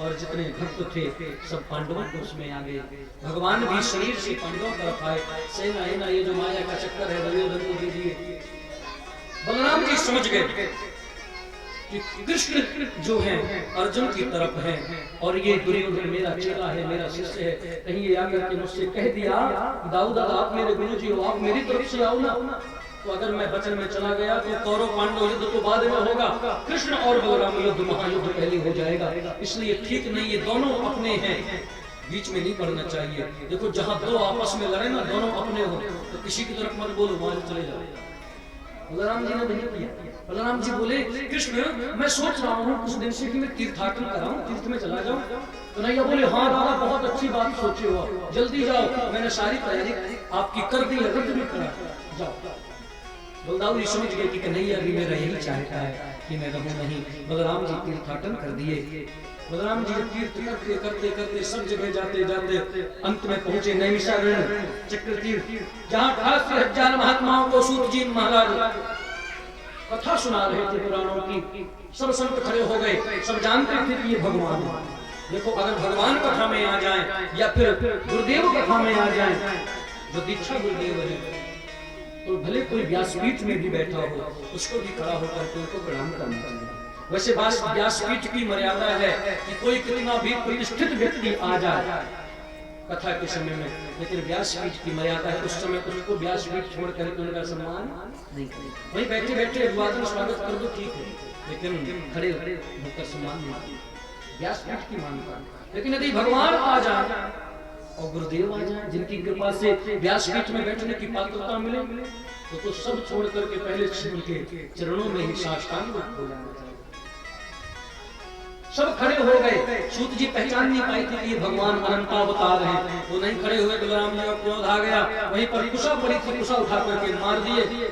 और जितने भक्त थे सब पांडवों को उसमें आ गए। भगवान भी शरीर से पांडवों तरफ आए, सेना है ना ये जो माया का चक्कर है दुर्योधन को दीजिए। बलराम जी समझ गए कि कृष्ण जो है अर्जुन की तरफ है और ये दुर्योधन मेरा चेला है, मेरा शिष्य है। कहीं ये आकर के मुझसे कह दिया दाऊद आप मेरे गुरु जी हो, आप मेरी तरफ से आओ ना, तो अगर मैं वचन में चला गया तो कौरव पांडव युद्ध तो बाद में होगा, कृष्ण और बलराम युद्ध महायुद्ध पहले हो जाएगा। इसलिए ठीक नहीं, ये दोनों अपने हैं, बीच में नहीं पड़ना चाहिए। देखो जहां दो आपस में लड़े ना, दोनों अपने हो तो किसी की तरफ मत बोलो, वहां चले जाओ। बलराम जी ने नहीं किया। बलराम जी बोले कृष्ण मैं सोच रहा हूँ कुछ दिन से कि मैं तीर्थाटन कराऊं, तीर्थ में चला जाऊं। कन्हैया बोले हाँ दादा बहुत अच्छी बात सोचे हो, जल्दी जाओ, मैंने सारी तैयारी आपकी कर दी है, रद्द भी करा, जाओ। बलदाऊ जी समझ गए कि कन्हैया भी मेरा यही चाहता है कि मैं रहूं नहीं। बलराम जी तीर्थाटन कर दिए। बलराम जी तीर्थ करते करते करते सब जगह जाते जाते अंत में पहुंचे नैमिषारण्य चक्र तीर्थ, जहाँ 88,000 महात्माओं को सूत जी महाराज कथा सुना रहे थे पुराणों की। सब संत खड़े हो गए, सब जानते थे कि ये भगवान है। देखो अगर भगवान कथा में आ जाए या फिर गुरुदेव कथा में आ जाए, जो दीक्षा गुरुदेव है, तो भले कोई व्यासपीठ में भी बैठा हो उसको भी खड़ा होकर के उनको प्रणाम करना चाहिए। वैसे व्यासपीठ की मर्यादा है कि कोई कितना भी प्रतिष्ठित व्यक्ति आ जाए कथा के समय में, लेकिन व्यासपीठ की मर्यादा है उस समय उसको व्यासपीठ छोड़ करके उनका सम्मान नहीं करें। वहीं बैठे बैठे अभिवादन स्वागत कर दो ठीक है, लेकिन खड़े होकर सम्मान नहीं, व्यासपीठ की मान्यता। लेकिन यदि भगवान आ जाए और गुरुदेव आ जाए जिनकी कृपा से व्यासपीठ में बैठने की पात्रता मिले, तो सब छोड़ करके पहले उनके चरणों में ही साष्टांग हो जाना चाहिए। सब खड़े हो गए। सूत जी पहचान नहीं पाई थी कि ये भगवान अनंतावतार हैं, वो नहीं खड़े हुए। बलराम जी का क्रोध आ गया, वहीं पर कुशा पड़ी थी, कुशा उठा करके मार दिए।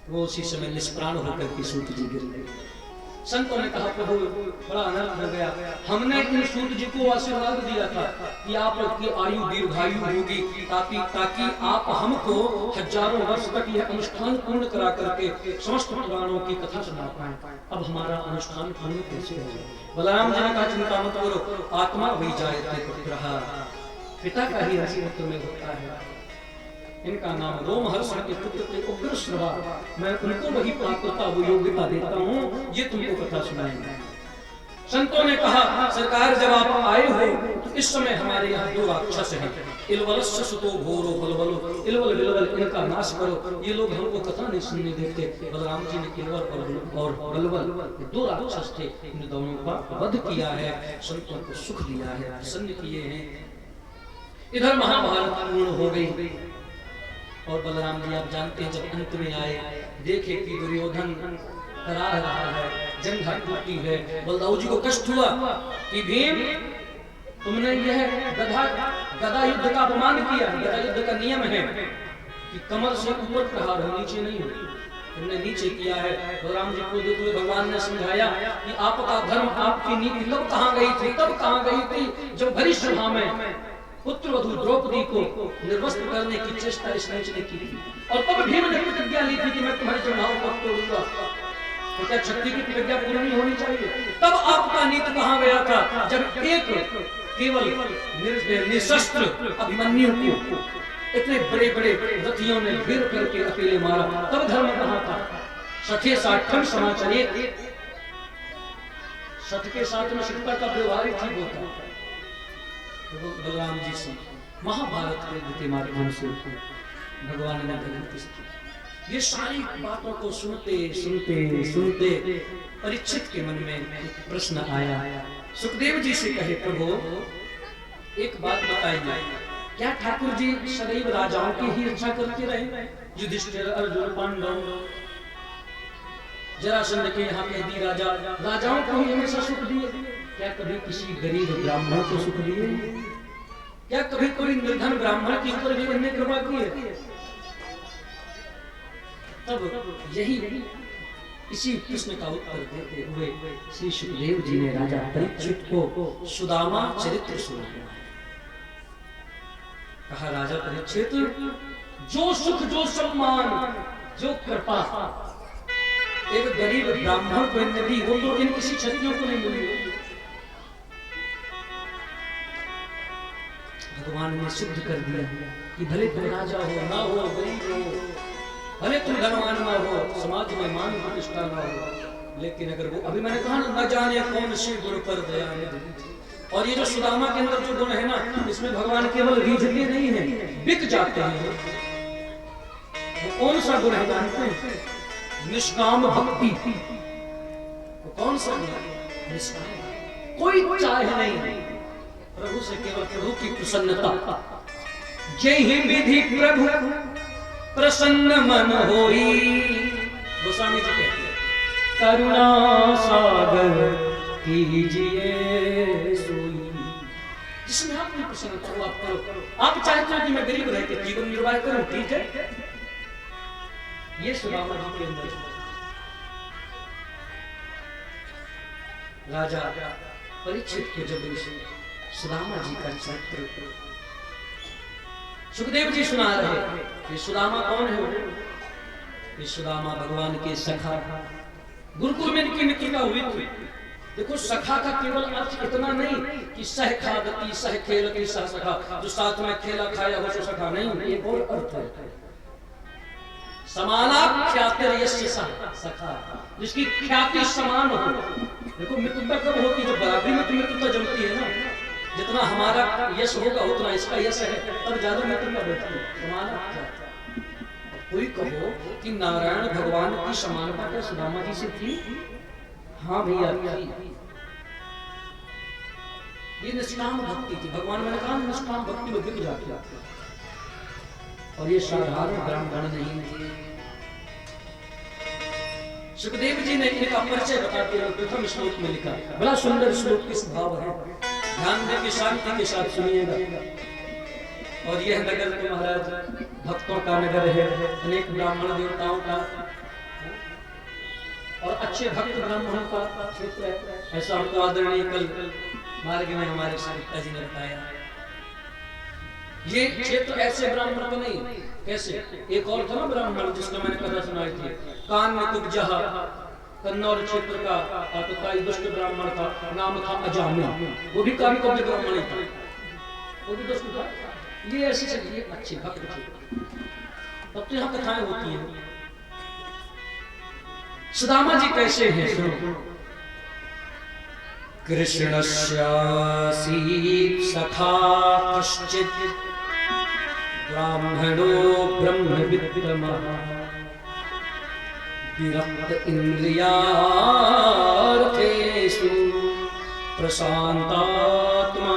वो उसी समय निष्प्राण होकर के सूत जी गिर गए। संतों ने कहा प्रभु बड़ा अनर्थ हो गया, हमने इन सूत जी को आशीर्वाद दिया था कि आपकी आयु दीर्घायु होगी, ताकि आप हमको हजारों वर्ष तक यह अनुष्ठान पूर्ण करा करके समस्त पुराणों की कथा सुना पाए। अब हमारा अनुष्ठान पूर्ण कैसे हो? बलराम जी ने कहा चिंता मत करो, आत्मा वही जायते पुत्रः, पिता का ही हंसी पुत्र में होता है। इनका नाम रोमहर्षण के पुत्र थे उग्रश्रवा, मैं उनको वही पात्रता वो योग्यता देता हूँ, ये तुमको कथा सुनाएंगे। संतों ने कहा सरकार जब आप आए हो तो इस समय हमारे यहाँ 2 राक्षस हैं, इलवलस्य सुतो घोरो बलबलो, इलवल बिलवल इनका नाश करो, ये लोग हमको कथा नहीं सुनने देते। बलराम जी ने इलवल और बलबल 2 राक्षस थे, इन दोनों का वध किया है, संतों को सुख दिया है, प्रसन्न किए हैं। इधर महाभारत पूर्ण हो गई और बलराम जी आप जानते हैं जब अंत में आए देखे कि दुर्योधन करा रहा है, जंघा टूटी है। बलदाऊ जी को कष्ट हुआ कि भीम तुमने यह गदा युद्ध का अपमान किया। गदा युद्ध का नियम है कि कमर से ऊपर प्रहार हो, नीचे नहीं हो, तुमने नीचे किया है। बलराम जी को देखते हुए भगवान ने समझाया कि आपका धर्म आपकी नीति तब कहाँ गई थी, तब कहाँ गई थी जब भरी सभा में पुत्र वधू द्रौपदी को निर्वस्त्र करने की चेष्टा इस नीच ने की थी, और तब भीम ने प्रतिज्ञा ली थी कि मैं तुम्हारे चढ़ाओं को तोड़ूंगा। तो क्या शक्ति की प्रतिज्ञा पूरी नहीं होनी चाहिए? तब आपका नीति कहाँ गया था जब एक केवल निशस्त्र अभिमन्यु को इतने बड़े बड़े रथियों ने घेर करके अकेले मारा, तब धर्म कहाँ था? सखे साठम समाचरित, सठ के साथ में शिक्षा का व्यवहार ही ठीक होता है। बलराम जी से महाभारत के युद्ध के माध्यम से भगवान ने ये सारी बातों को सुनते सुनते सुनते परीक्षित के मन में एक प्रश्न आया। सुखदेव जी से कहे प्रभु एक बात बताइए, क्या ठाकुर जी सदैव राजाओं की ही रक्षा करते रहे? युधिष्ठिर, अर्जुन, पांडव, जरासंध के यहाँ कैदी राजा, राजाओं को ही हमेशा सुख दिए? क्या कभी किसी गरीब ब्राह्मण को सुख दिए? क्या कभी कोई निर्धन ब्राह्मण के ऊपर भी उन्होंने कृपा की है? तब यही इसी प्रश्न का उत्तर देते हुए श्री सुखदेव जी ने राजा परीक्षित को सुदामा चरित्र सुनाया। कहा राजा परीक्षित, जो सुख, जो सम्मान, जो कृपा एक गरीब ब्राह्मण को दी, वो तो इन किसी क्षत्रियों को नहीं मिली। भगवान ने सिद्ध कर दिया कि भले तुम राजा हो ना हो, गरीब हो, भले तुम धनवान ना हो, समाज में मान प्रतिष्ठा ना हो, लेकिन अगर वो अभी मैंने कहा न जाने कौन से गुण पर दया निधि। और ये जो सुदामा के अंदर जो गुण है ना, इसमें भगवान केवल रीझते नहीं है, बिक जाते हैं। वो कौन सा गुण है जानते हैं? निष्काम भक्ति। वो कौन सा गुण है? निष्काम। कोई चाहे नहीं, प्रभु से केवल प्रभु की प्रसन्नता। जय ही विधि प्रभु प्रसन्न मन होई। गोस्वामी जी कहते हैं करुणा सागर कीजिए सोई। जिसमें आपने प्रसन्नता हो आप करो। आप चाहते हो कि मैं गरीब रहकर जीवन निर्वाह करूं, ठीक है, ये सुदामा जी के अंदर। राजा परीक्षित को जब सुदामा जी का चरित्र सुखदेव जी सुना रहे, ये सुदामा कौन है? ये सुदामा भगवान के सखा, गुरुकुल में इनकी मित्रता हुई थी। देखो सखा का केवल अर्थ इतना नहीं कि सह खादती सह खेलती सह सखा, जो साथ में खेला खाया हो सो सखा, नहीं, एक और अर्थ है समानाख्यातिर्यस्य सखा, जिसकी ख्याति समान हो। देखो मित्रता कब होती है? जब बराबरी में मित्रता जमती है ना, जितना हमारा यश होगा उतना इसका यश है, तब ज्यादा मित्रता बढ़ती है। समानाख्याति। कोई कहो कि नारायण भगवान की समानता क्या सुदामा जी से थी? हाँ भैया थी। ये निष्काम भक्ति थी। भगवान मैंने कहा निष्काम भक्ति में बिक जाती है, और ये साधारण ब्राह्मण नहीं थे। सुखदेव जी ने इनका परिचय बताते हुए प्रथम श्लोक में लिखा, बड़ा सुंदर श्लोक किस भाव है, ध्यान दे के शांति के साथ सुनिएगा। और यह नगर तो महाराज भक्तों का नगर है, अनेक ब्राह्मण देवताओं का और अच्छे भक्त ब्राह्मणों का क्षेत्र है। ऐसा हमको आदरणीय कल मार्ग में हमारे पिता जी ने बताया। ये क्षेत्र ऐसे ब्राह्मण का नहीं, कैसे? एक और था ना ब्राह्मण जिसका मैंने कथा सुनाई थी, कान्य कुब्जः, कन्नौर क्षेत्र का आतताई दुष्ट ब्राह्मण था, नाम था अजामिल। वो भी काफी कब्ज ब्राह्मण था, वो भी दुष्ट था। ये ऐसे चलिए अच्छे भक्त थे। तब तो यहाँ कथाएं होती हैं। सुदामा जी कैसे हैं सुनो। कृष्णस्यासीत् सखा कश्चित् ब्राह्मणो ब्रह्मविद्तमः विरक्त इंद्रियार्थेषु प्रशांतात्मा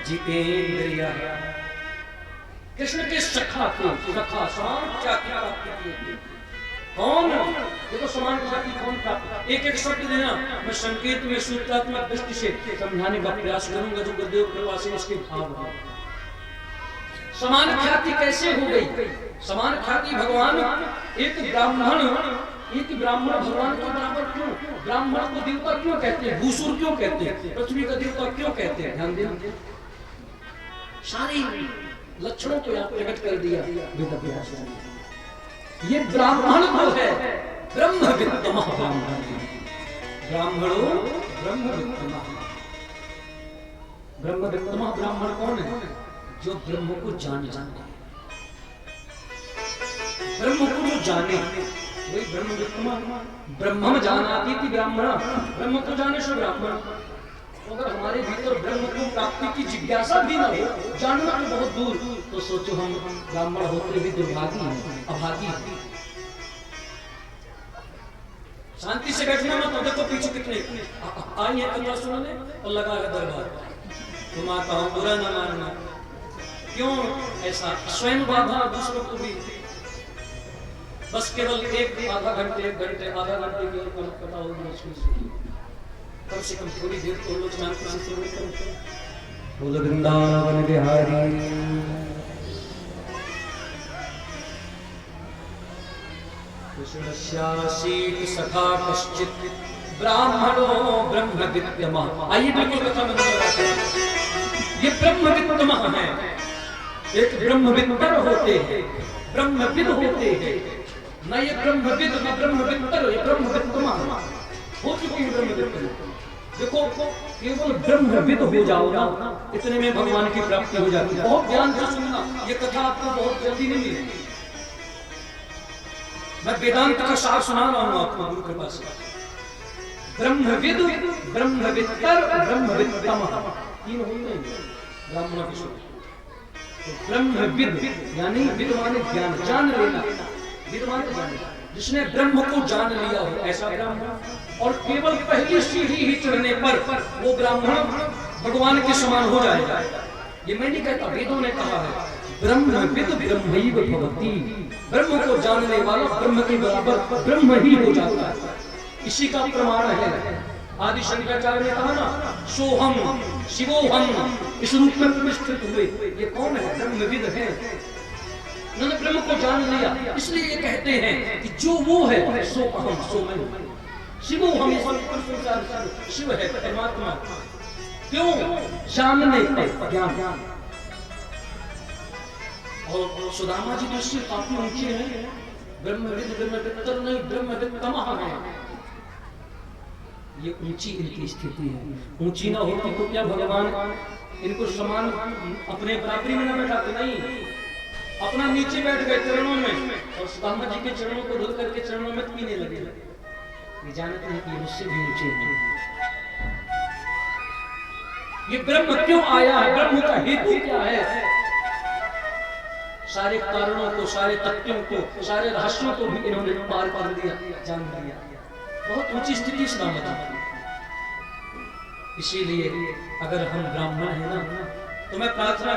जितेंद्रियः। कृष्ण के सखा थे, सखा समान ख्याति प्राप्त किए थे। कौन? देखो समान ख्याति कौन प्राप्त? एक एक शब्द देना, मैं संकेत में सूत्रात्मक दृष्टि से समझाने का प्रयास करूंगा, जो गुरुदेव कृपा से इसके भाव है। समान ख्याति कैसे हो गई? समान ख्याति भगवान एक ब्राह्मण भगवान के बराबर क्यों? ब्राह्मण को देवता क्यों कहते हैं? भूसुर क्यों कहते हैं? पृथ्वी का देवता क्यों कहते हैं? ध्यान देना, सारी लक्षणों को यहाँ प्रकट कर दिया वेद व्यास ने। ये ब्राह्मण जो है ब्रह्मविद्तमः ब्राह्मण, ब्राह्मणो ब्रह्मविद्तमः। ब्रह्मविद्तमः ब्राह्मण कौन है? जो ब्रह्म को जाने, ब्रह्म को जो जाने वही ब्रह्मविद्तमः। ब्रह्मम जानाति इति ब्राह्मण, ब्रह्म को जाने से ब्राह्मण। अगर हमारे भीतर ब्रह्म को प्राप्ति की जिज्ञासा भी न हो, जानना तो बहुत दूर, तो सोचो हम ब्राह्मण होते भी दुर्भागी हैं, अभागी हैं। शांति से बैठना मत, देखो पीछे कितने आई है कथा सुनने और लगा है दरबार। तुम आता हो बुरा न मानना। क्यों ऐसा? स्वयं बाधा दूसरों को भी। बस केवल एक आधा घंटे आधा घंटे की और कथा होगी मुश्किल से, कम से कम थोड़ी देर तो लोग शांति से सेवन करो। बोल वृंदावन बिहारी। कृष्णस्यासीत् सखा कश्चित् ब्राह्मणो ब्रह्मविद्तमः। आइए बिल्कुल कथा में बताते हैं। ये ब्रह्मविद्तमः है, एक ब्रह्मविद्तर होते हैं, ब्रह्मविद होते हैं। न ये ब्रह्मविद न ब्रह्मविद्तर, ये ब्रह्मविद्तमः हो चुकी है। ब्रह्मविद्तर देखो केवल ब्रह्मविद हो जाओ ना, इतने में भगवान की प्राप्ति हो जाती है। बहुत ध्यान से सुनना, ये कथा आपको बहुत जल्दी नहीं मिलेगी। मैं वेदांत का सार सुना रहा हूं आपको गुरु कृपा से। ब्रह्मविद, ब्रह्मविद्तर, ब्रह्मविद्तम, तीन होते हैं ब्राह्मणों के स्वरूप। तो ब्रह्मविद यानी विद माने ज्ञान, जान लेना, विद माने जान, जिसने ब्रह्म को जान लिया हो ऐसा ब्राह्मण। और केवल पहली सीढ़ी ही चढ़ने पर वो ब्राह्मण भगवान के समान हो जाएगा। ये मैं नहीं कहता, वेदों ने कहा है ब्रह्मविद ब्रह्मैव भवति, ब्रह्म को जानने वाला ब्रह्म के बराबर ब्रह्म ही हो जाता है। इसी का प्रमाण है आदि शंकराचार्य ने कहा ना, सोहम शिवोहम, इस रूप में प्रतिष्ठित हुए। ये कौन है? ब्रह्मविद है, उन्होंने ब्रह्म को जान लिया। इसलिए ये कहते हैं कि जो वो है सो अहम, सो मैं। शिवोहम शिव है परमात्मा, क्यों? जानने पर ज्ञान। और सुदामा जी तो इससे काफी ऊंचे हैं, ब्रह्मविद ब्रह्मविद्तर नहीं, ब्रह्मविद्तमः है। ये ऊंची इनकी स्थिति है। ऊंची ना होती तो क्या भगवान इनको समान अपने बराबरी में ना बैठाते? नहीं, अपना नीचे बैठ गए चरणों में, और सुदामा जी के चरणों को धुल करके चरणों में पीने लगे। ये जानते हैं कि मुझसे भी ऊंचे हैं। ये ब्रह्म क्यों आया है, ब्रह्म का हेतु क्या है? सारे कारणों को, सारे तथ्यों को, सारे रहस्यों को भी इन्होंने पार कर लिया, जान लिया। बहुत ऊंची स्थिति सुदामा जी। इसीलिए अगर हम ब्राह्मण हैं ना, तो मैं प्रार्थना